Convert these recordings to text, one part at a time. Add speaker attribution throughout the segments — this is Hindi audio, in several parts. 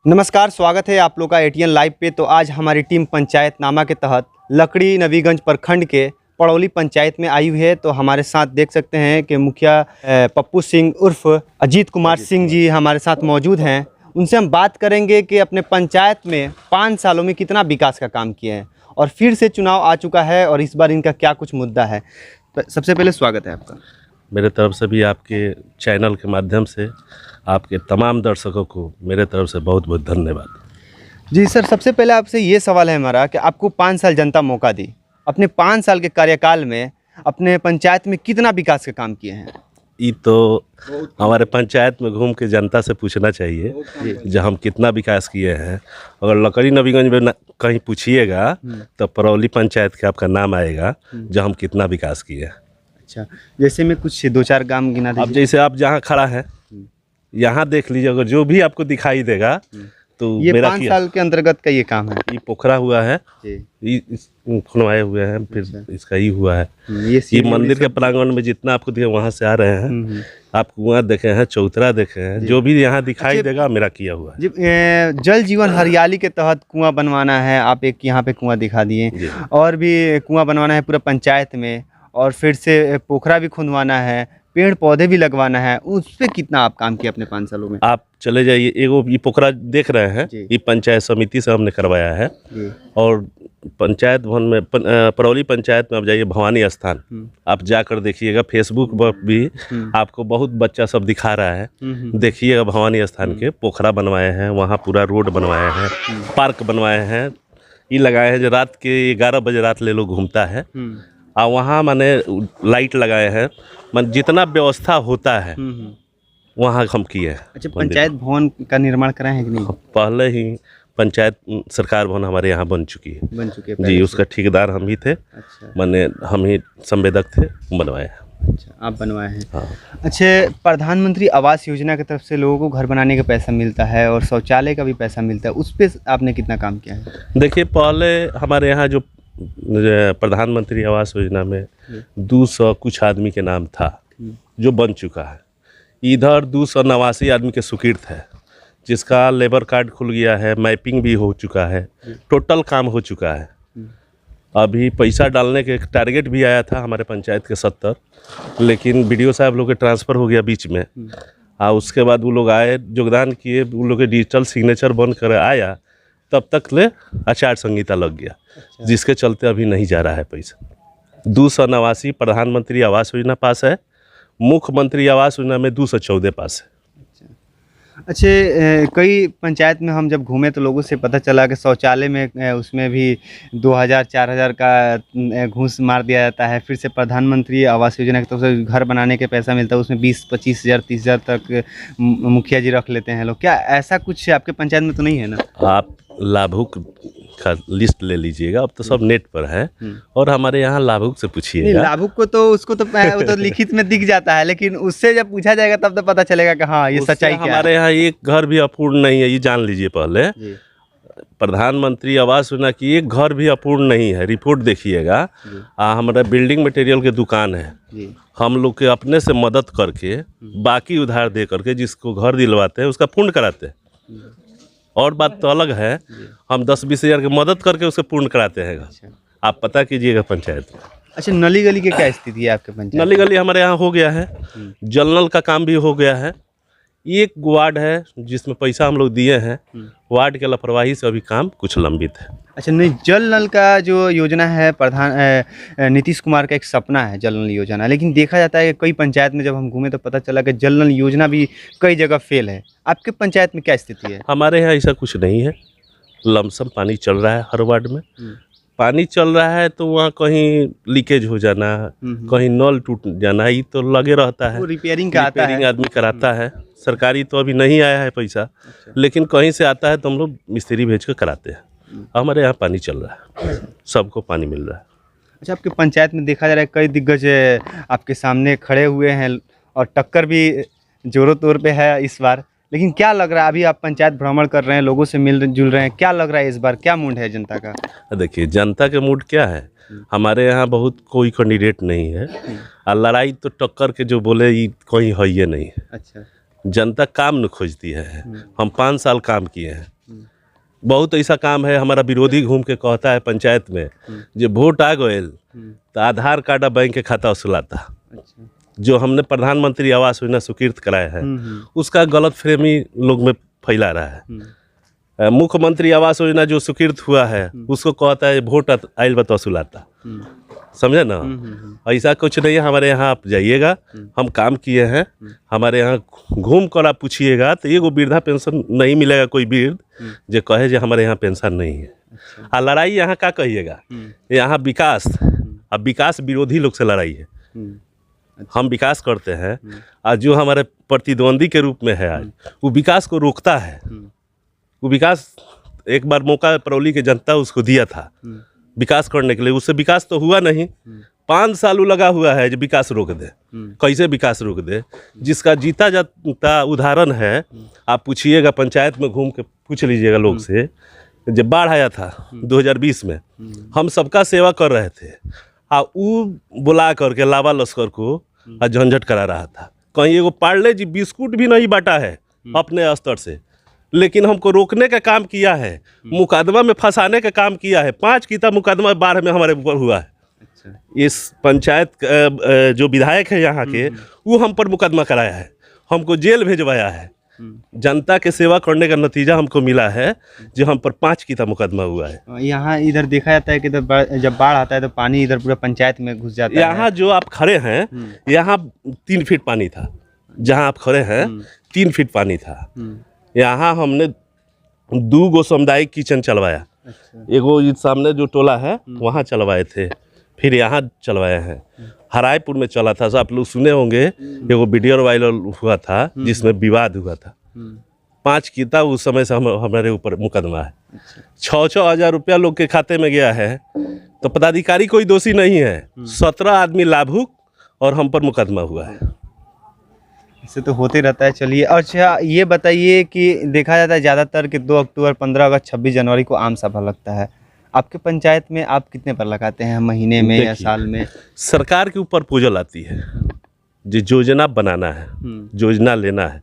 Speaker 1: नमस्कार, स्वागत है आप लोग का एटीएन लाइव पे। तो आज हमारी टीम पंचायतनामा के तहत लकड़ी नवीगंज प्रखंड के पड़ौली पंचायत में आई हुई है। तो हमारे साथ देख सकते हैं कि मुखिया पप्पू सिंह उर्फ अजीत कुमार सिंह जी हमारे साथ मौजूद हैं। उनसे हम बात करेंगे कि अपने पंचायत में 5 सालों में कितना विकास का काम किए हैं और फिर से चुनाव आ चुका है और इस बार इनका क्या कुछ मुद्दा है। तो सबसे पहले स्वागत है आपका।
Speaker 2: मेरे तरफ से भी आपके चैनल के माध्यम से आपके तमाम दर्शकों को मेरे तरफ से बहुत बहुत धन्यवाद।
Speaker 1: जी सर, सबसे पहले आपसे ये सवाल है हमारा कि आपको 5 साल जनता मौका दी, अपने 5 साल के कार्यकाल में अपने पंचायत में कितना विकास के काम किए हैं?
Speaker 2: ये तो हमारे पंचायत में घूम के जनता से पूछना चाहिए जो हम कितना विकास किए हैं। अगर लकड़ी नवीगंज में कहीं पूछिएगा तो परौली पंचायत के आपका नाम आएगा जो हम कितना विकास किए हैं।
Speaker 1: अच्छा, जैसे मैं कुछ 2-4 काम गिना
Speaker 2: अब जैसे आप जहाँ खड़ा है यहाँ देख लीजिए, अगर जो भी आपको दिखाई देगा तो
Speaker 1: ये
Speaker 2: मेरा
Speaker 1: 5 साल के अंतर्गत का ये काम है।
Speaker 2: ये पोखरा हुआ है, ये खुनवाए हुए हैं, फिर इसका ही हुआ है। ये मंदिर के प्रांगण में जितना आपको दिखे वहाँ से आ रहे हैं, आप कुआं देखे हैं, चौतरा देखे हैं, जो भी यहाँ दिखाई देगा मेरा किया हुआ है।
Speaker 1: जल जीवन हरियाली के तहत कुआं बनवाना है, आप एक यहाँ पे कुआं दिखा दिए, और भी कुआं बनवाना है पूरा पंचायत में, और फिर से पोखरा भी खुदवाना है, पेड़ पौधे भी लगवाना है। उस पर कितना आप काम किया अपने 5 सालों में?
Speaker 2: आप चले जाइए, एगो ये पोखरा देख रहे हैं, ये पंचायत समिति से हमने करवाया है। और पंचायत भवन में परौली पंचायत में आप जाइए, भवानी स्थान आप जाकर देखिएगा, फेसबुक पर भी आपको बहुत बच्चा सब दिखा रहा है, देखिएगा भवानी स्थान के पोखरा बनवाए हैं, वहाँ पूरा रोड बनवाए हैं, पार्क बनवाए हैं, ये लगाए हैं जो रात के 11 बजे रात ले लोग घूमता है। और वहाँ मैंने लाइट लगाए हैं, मन जितना व्यवस्था होता है वहाँ हम किए हैं।
Speaker 1: अच्छा, पंचायत भवन का निर्माण कराए हैं कि नहीं?
Speaker 2: पहले ही पंचायत सरकार भवन हमारे यहाँ बन चुकी है जी, उसका ठेकेदार हम ही थे।
Speaker 1: अच्छा,
Speaker 2: मैंने हम ही संवेदक थे, बनवाए हैं।
Speaker 1: अच्छा, आप बनवाए हैं।
Speaker 2: हाँ।
Speaker 1: अच्छा, प्रधानमंत्री आवास योजना की तरफ से लोगों को घर बनाने का पैसा मिलता है और शौचालय का भी पैसा मिलता है, उस पर आपने कितना काम किया है?
Speaker 2: देखिए, पहले हमारे यहाँ जो प्रधानमंत्री आवास योजना में 200 कुछ आदमी के नाम था जो बन चुका है। इधर 289 आदमी के स्वीकृत है, जिसका लेबर कार्ड खुल गया है, मैपिंग भी हो चुका है, टोटल काम हो चुका है। अभी पैसा डालने के टारगेट भी आया था हमारे पंचायत के 70, लेकिन बीडीओ साहब लोग के ट्रांसफ़र हो गया बीच में। और उसके बाद वो लोग आए, योगदान किए, वो लोग के डिजिटल सिग्नेचर बन कर आया, तब तक ले आचार संहिता लग गया। अच्छा। जिसके चलते अभी नहीं जा रहा है पैसा। 289 प्रधानमंत्री आवास योजना पास है, मुख्यमंत्री आवास योजना में 214 पास है।
Speaker 1: अच्छा, कई पंचायत में हम जब घूमे तो लोगों से पता चला कि शौचालय में उसमें भी 2000-4000 का घूस मार दिया जाता है। फिर से प्रधानमंत्री आवास योजना की तरफ से घर बनाने के पैसा मिलता है, उसमें 20-25 हज़ार 30 हज़ार तक मुखिया जी रख लेते हैं लोग। क्या ऐसा कुछ आपके पंचायत में तो नहीं है ना? आप
Speaker 2: लाभुक का लिस्ट ले लीजिएगा, अब तो सब नेट पर है, और हमारे यहाँ लाभुक से पूछिएगा।
Speaker 1: लाभुक को तो उसको तो लिखित में दिख जाता है, लेकिन उससे जब पूछा जाएगा तब तो पता चलेगा कि हाँ ये सच्चाई क्या है।
Speaker 2: हमारे यहाँ एक घर भी अपूर्ण नहीं है, ये जान लीजिए। पहले प्रधानमंत्री आवास योजना की एक घर भी अपूर्ण नहीं है, रिपोर्ट देखिएगा। हमारा बिल्डिंग मटेरियल की दुकान है, हम लोग के अपने से मदद करके बाकी उधार दे करके जिसको घर दिलवाते हैं उसका पूर्ण कराते हैं। और बात तो अलग है, हम 10-20 हज़ार की मदद करके उसे पूर्ण कराते हैं। अच्छा। आप पता कीजिएगा पंचायत में।
Speaker 1: अच्छा, नली गली की क्या स्थिति है आपके पंचायत?
Speaker 2: नली गली हमारे यहाँ हो गया है, जल नल का काम भी हो गया है। एक वार्ड है जिसमें पैसा हम लोग दिए हैं, वार्ड के लापरवाही से अभी काम कुछ लंबित है।
Speaker 1: अच्छा, नहीं, जल नल का जो योजना है, नीतीश कुमार का एक सपना है जल नल योजना, लेकिन देखा जाता है कि कई पंचायत में जब हम घूमे तो पता चला कि जल नल योजना भी कई जगह फेल है। आपके पंचायत में क्या स्थिति है?
Speaker 2: हमारे यहाँ ऐसा कुछ नहीं है, लमसम पानी चल रहा है हर वार्ड में। पानी चल रहा है तो वहाँ कहीं लीकेज हो जाना, कहीं नल टूट जाना, ये तो लगे रहता है।
Speaker 1: रिपेयरिंग का आता है,
Speaker 2: आदमी कराता है। सरकारी तो अभी नहीं आया है पैसा। अच्छा। लेकिन कहीं से आता है तो हम लोग मिस्त्री भेज कर कराते हैं। हमारे यहाँ पानी चल रहा है, सबको पानी मिल रहा है।
Speaker 1: अच्छा, आपके पंचायत में देखा जा रहा है कई दिग्गज आपके सामने खड़े हुए हैं और टक्कर भी जोरों तौर पे है इस बार, लेकिन क्या लग रहा है, अभी आप पंचायत भ्रमण कर रहे हैं, लोगों से मिल जुल रहे हैं, क्या लग रहा है इस बार क्या मूड है जनता का?
Speaker 2: देखिए, जनता के मूड क्या है, हमारे यहाँ बहुत कोई कैंडिडेट नहीं है, और लड़ाई तो टक्कर के जो बोले ये कोई है ये नहीं है। अच्छा, जनता काम न खोजती है। हम 5 साल काम किए हैं, बहुत ऐसा काम है हमारा विरोधी घूम के कहता है पंचायत में जो वोट आ गए तो आधार कार्ड और बैंक के खाता वसूलाता।
Speaker 1: अच्छा।
Speaker 2: जो हमने प्रधानमंत्री आवास योजना स्वीकृत कराया है उसका गलत फ्रेमी लोग में फैला रहा है। मुख्यमंत्री आवास योजना जो स्वीकृत हुआ है उसको कहता है वोट आइल बत वसूलाता। समझे ना, ऐसा कुछ नहीं है। हमारे यहाँ आप जाइएगा, हम काम किए हैं। हमारे यहाँ घूम कर आप पूछिएगा तो एगो वृद्धा पेंशन नहीं मिलेगा कोई वृद्ध जो कहे जो हमारे यहाँ पेंशन नहीं है। आ लड़ाई यहाँ का कहिएगा, यहाँ विकास, अब विकास विरोधी लोग से लड़ाई है। हम विकास करते हैं और जो हमारे प्रतिद्वंदी के रूप में है आज वो विकास को रोकता है। वो विकास एक बार मौका परौली के जनता उसको दिया था विकास करने के लिए, उससे विकास तो हुआ नहीं। 5 साल लगा हुआ है जो विकास रोक दे। कैसे विकास रोक दे? जिसका जीता जाता उदाहरण है, आप पूछिएगा पंचायत में घूम के पूछ लीजिएगा लोग से। जब बाढ़ आया था 2020 में, हम सबका सेवा कर रहे थे वो बुला करके लावा लश्कर को झंझट करा रहा था। कहीं एगो पार्ले जी बिस्कुट भी नहीं बांटा है अपने स्तर से, लेकिन हमको रोकने का काम किया है, मुकदमा में फंसाने का काम किया है। 5 कीता मुकदमा बाढ़ में हमारे ऊपर हुआ है। अच्छा। इस पंचायत जो विधायक है यहाँ के वो हम पर मुकदमा कराया है, हमको जेल भेजवाया है। जनता के सेवा करने का नतीजा हमको मिला है जो हम पर 5 कीता मुकदमा हुआ है।
Speaker 1: यहाँ इधर देखा जाता है कि जब बाढ़ आता है तो पानी इधर पूरा पंचायत में घुस जाता है।
Speaker 2: यहाँ जो आप खड़े हैं यहाँ 3 फीट पानी था, जहाँ आप खड़े हैं 3 फीट पानी था। यहाँ हमने 2 गो सामुदायिक किचन चलवाया। अच्छा। एगो इस सामने जो टोला है वहाँ चलवाए थे, फिर यहाँ चलवाए हैं। हरायपुर में चला था, आप लोग सुने होंगे, एगो वीडियो वायरल हुआ था जिसमें विवाद हुआ था। 5 कीता उस समय से हमारे ऊपर मुकदमा है। 6-6 हज़ार रुपया लोग के खाते में गया है, तो पदाधिकारी कोई दोषी नहीं है। 17 आदमी लाभुक और हम पर मुकदमा हुआ है।
Speaker 1: इससे तो होते रहता है। चलिए, अच्छा ये बताइए कि देखा जाता है ज़्यादातर कि 2 अक्टूबर, 15 अगस्त, 26 जनवरी को आम सभा लगता है। आपके पंचायत में आप कितने पर लगाते हैं, महीने में या साल में? सरकार
Speaker 2: के ऊपर प्रपोजल आती है, जो योजना बनाना है, योजना लेना है,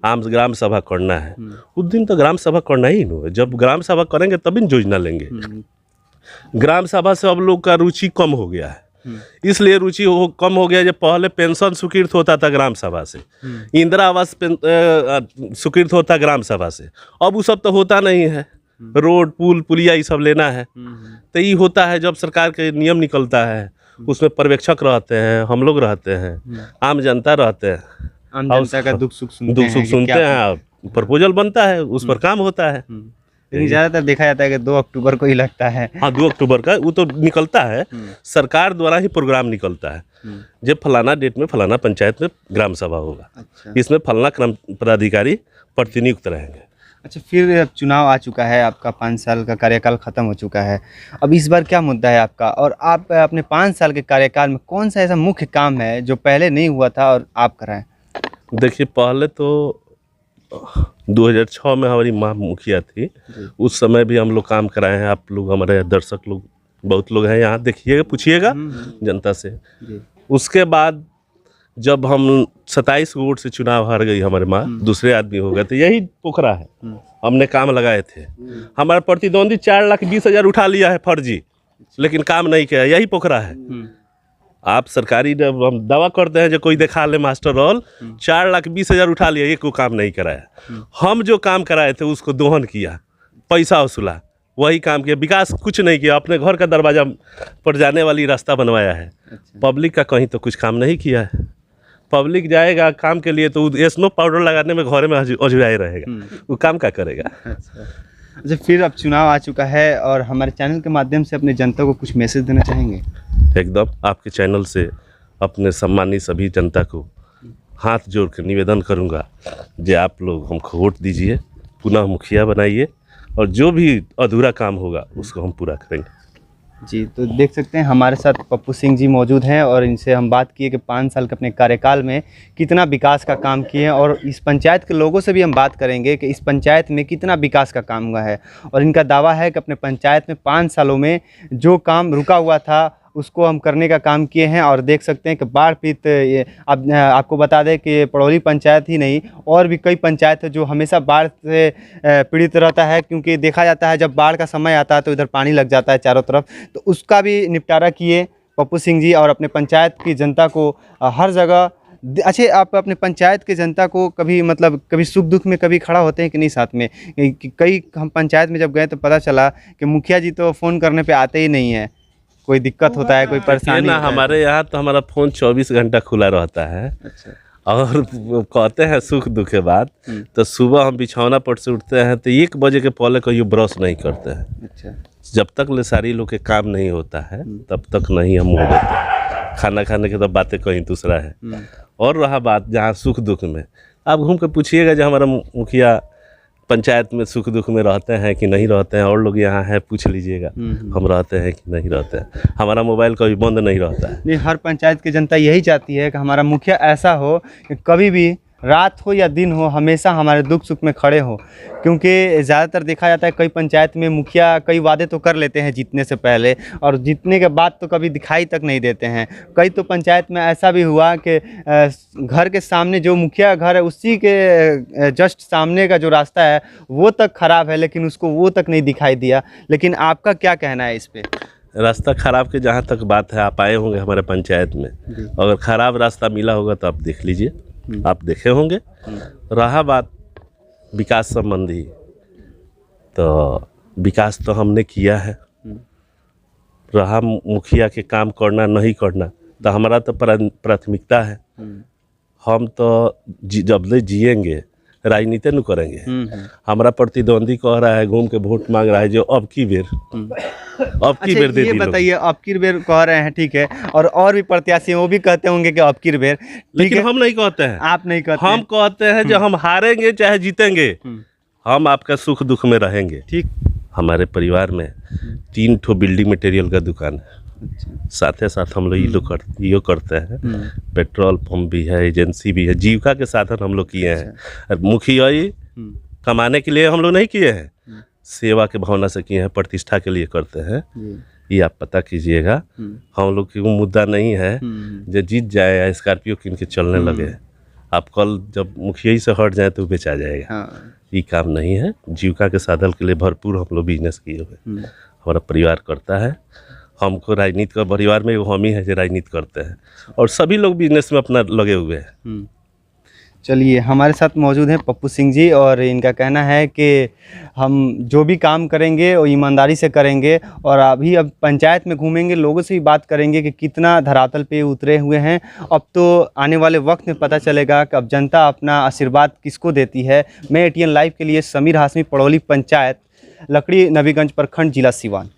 Speaker 2: आम ग्राम सभा करना है, उस दिन तो ग्राम सभा करना ही नहीं है। जब ग्राम सभा करेंगे तभी योजना लेंगे। ग्राम सभा से अब लोग का रुचि कम हो गया है, इसलिए रुचि कम हो गया। जब पहले पेंशन स्वीकृत होता था ग्राम सभा से, इंदिरा आवास स्वीकृत होता ग्राम सभा से, अब वो सब तो होता नहीं है। रोड, पुल, पुलिया ये सब लेना है तो ये होता है जब सरकार के नियम निकलता है, उसमें पर्यवेक्षक रहते हैं, हम लोग रहते हैं, आम जनता रहते हैं,
Speaker 1: आम जनता का दुख सुख सुनते
Speaker 2: हैं, प्रपोजल बनता है, उस पर काम होता है।
Speaker 1: लेकिन ज़्यादातर देखा जाता है कि 2 अक्टूबर को ही लगता है।
Speaker 2: हाँ, 2 अक्टूबर का वो तो निकलता है, सरकार द्वारा ही प्रोग्राम निकलता है। जब फलाना डेट में फलाना पंचायत में ग्राम सभा होगा। अच्छा। इसमें फलाना क्रम पदाधिकारी प्रतिनियुक्त रहेंगे।
Speaker 1: अच्छा, फिर अब चुनाव आ चुका है, आपका 5 साल का कार्यकाल ख़त्म हो चुका है। अब इस बार क्या मुद्दा है आपका, और आप अपने 5 साल के कार्यकाल में कौन सा ऐसा मुख्य काम है जो पहले नहीं हुआ था और आप कराएं?
Speaker 2: देखिए, पहले तो 2006 में हमारी माँ मुखिया थी, उस समय भी हम लोग काम कराए हैं। आप लोग, हमारे दर्शक लोग बहुत लोग हैं यहाँ, देखिएगा, पूछिएगा जनता से। उसके बाद जब हम 27 वोट से चुनाव हार गई हमारे माँ, दूसरे आदमी हो गए, तो यही पोखरा है हमने काम लगाए थे। हमारा प्रतिद्वंदी 4,20,000 उठा लिया है फर्जी, लेकिन काम नहीं किया, यही पोखरा है। आप सरकारी हम दावा करते हैं जो कोई दिखा ले मास्टर रोल, 4,20,000 उठा लिया, एक को काम नहीं कराया। हम जो काम कराए थे उसको दोहन किया, पैसा वसूला, वही काम किया, विकास कुछ नहीं किया। अपने घर का दरवाजा पर जाने वाली रास्ता बनवाया है। पब्लिक का कहीं तो कुछ काम नहीं किया है। पब्लिक जाएगा काम के लिए तो स्नो पाउडर लगाने में घर में अजुराए रहेगा, वो काम क्या करेगा।
Speaker 1: अच्छा, फिर अब चुनाव आ चुका है और हमारे चैनल के माध्यम से अपने जनता को कुछ मैसेज देना चाहेंगे?
Speaker 2: एकदम, आपके चैनल से अपने सम्मानित सभी जनता को हाथ जोड़ कर निवेदन करूंगा जो आप लोग हमको वोट दीजिए, पुनः मुखिया बनाइए, और जो भी अधूरा काम होगा उसको हम पूरा करेंगे।
Speaker 1: जी, तो देख सकते हैं हमारे साथ पप्पू सिंह जी मौजूद हैं और इनसे हम बात किए कि 5 साल के अपने कार्यकाल में कितना विकास का काम किए हैं, और इस पंचायत के लोगों से भी हम बात करेंगे कि इस पंचायत में कितना विकास का काम हुआ है। और इनका दावा है कि अपने पंचायत में 5 सालों में जो काम रुका हुआ था उसको हम करने का काम किए हैं। और देख सकते हैं कि बाढ़ पीड़ित ये आपको बता दें कि पड़ौली पंचायत ही नहीं और भी कई पंचायत है जो हमेशा बाढ़ से पीड़ित रहता है, क्योंकि देखा जाता है जब बाढ़ का समय आता है तो इधर पानी लग जाता है चारों तरफ। तो उसका भी निपटारा किए पप्पू सिंह जी और अपने पंचायत की जनता को हर जगह। अच्छा, आप अपने पंचायत के जनता को कभी मतलब कभी सुख दुख में कभी खड़ा होते हैं कि नहीं साथ में? कई हम पंचायत में जब गए तो पता चला कि मुखिया जी तो फ़ोन करने पे आते ही नहीं है, कोई दिक्कत होता है, कोई परेशानी
Speaker 2: ना
Speaker 1: होता है।
Speaker 2: हमारे यहाँ तो हमारा फ़ोन 24 घंटा खुला रहता है।
Speaker 1: अच्छा।
Speaker 2: और वो कहते हैं सुख दुख के बाद, तो सुबह हम बिछौना पर से उठते हैं तो 1 बजे के पहले कहीं ब्रश नहीं करते हैं।
Speaker 1: अच्छा।
Speaker 2: जब तक ले सारी लोग के काम नहीं होता है तब तक नहीं हम मुँह देते हैं। खाना खाने के तो बातें कहीं दूसरा है। और रहा बात जहाँ सुख दुख में, आप घूम के पूछिएगा जो हमारा मुखिया पंचायत में सुख दुख में रहते हैं कि नहीं रहते हैं, और लोग यहाँ हैं पूछ लीजिएगा हम रहते हैं कि नहीं रहते हैं। हमारा मोबाइल कभी बंद नहीं रहता है।
Speaker 1: नहीं, हर पंचायत की जनता यही चाहती है कि हमारा मुखिया ऐसा हो कि कभी भी रात हो या दिन हो हमेशा हमारे दुख सुख में खड़े हो, क्योंकि ज़्यादातर देखा जाता है कई पंचायत में मुखिया कई वादे तो कर लेते हैं जीतने से पहले, और जीतने के बाद तो कभी दिखाई तक नहीं देते हैं। कई तो पंचायत में ऐसा भी हुआ कि घर के सामने जो मुखिया घर है उसी के जस्ट सामने का जो रास्ता है वो तक खराब है, लेकिन उसको वो तक नहीं दिखाई दिया। लेकिन आपका क्या कहना है इस पर?
Speaker 2: रास्ता खराब के जहाँ तक बात है, आप आए होंगे हमारे पंचायत में, अगर खराब रास्ता मिला होगा तो आप देख लीजिए, आप देखे होंगे। रहा बात विकास संबंधी, तो विकास तो हमने किया है। रहा मुखिया के काम करना नहीं करना, तो हमारा तो प्राथमिकता है। हम तो जब ले जिएंगे राजनीति न करेंगे। हमारा प्रतिद्वंदी कह रहा है, घूम के वोट मांग रहा है जो अब की बेर दे दी।
Speaker 1: ये बताइए, अब की बेर कह रहे हैं, ठीक है, और भी प्रत्याशी वो भी कहते होंगे कि अब की बेर,
Speaker 2: लेकिन हम नहीं कहते हैं।
Speaker 1: आप नहीं कहते?
Speaker 2: हम कहते हैं जो हम हारेंगे चाहे जीतेंगे, हम आपका सुख दुख में रहेंगे।
Speaker 1: ठीक।
Speaker 2: हमारे परिवार में 3 ठो बिल्डिंग मटेरियल का दुकान है।
Speaker 1: अच्छा।
Speaker 2: साथ साथ हम लोग ये करते हैं, पेट्रोल पंप भी है, एजेंसी भी है, जीविका के साधन हम लोग किए हैं। मुखिया कमाने के लिए हम लोग नहीं किए हैं, सेवा के भावना से किए हैं, प्रतिष्ठा के लिए करते हैं। ये आप पता कीजिएगा। हम लोग की वो मुद्दा नहीं है जो जीत जाए या स्कॉर्पियो किन के चलने लगे। आप कल जब मुखिया ही से हट जाए तो बेचा जाएगा। ये काम नहीं है। जीविका के साधन के लिए भरपूर हम लोग बिजनेस किए हुए, हमारा परिवार करता है। हमको राजनीति का परिवार में हम ही है जो राजनीति करते हैं, और सभी लोग बिजनेस में अपना लगे हुए हैं।
Speaker 1: चलिए, हमारे साथ मौजूद हैं पप्पू सिंह जी, और इनका कहना है कि हम जो भी काम करेंगे वो ईमानदारी से करेंगे, और अब पंचायत में घूमेंगे, लोगों से भी बात करेंगे कि कितना धरातल पे उतरे हुए हैं। अब तो आने वाले वक्त में पता चलेगा कि अब जनता अपना आशीर्वाद किसको देती है। मैं एटीएन लाइव के लिए समीर हाशमी, पड़ौली पंचायत, लकड़ी नवीगंज प्रखंड, जिला सिवान।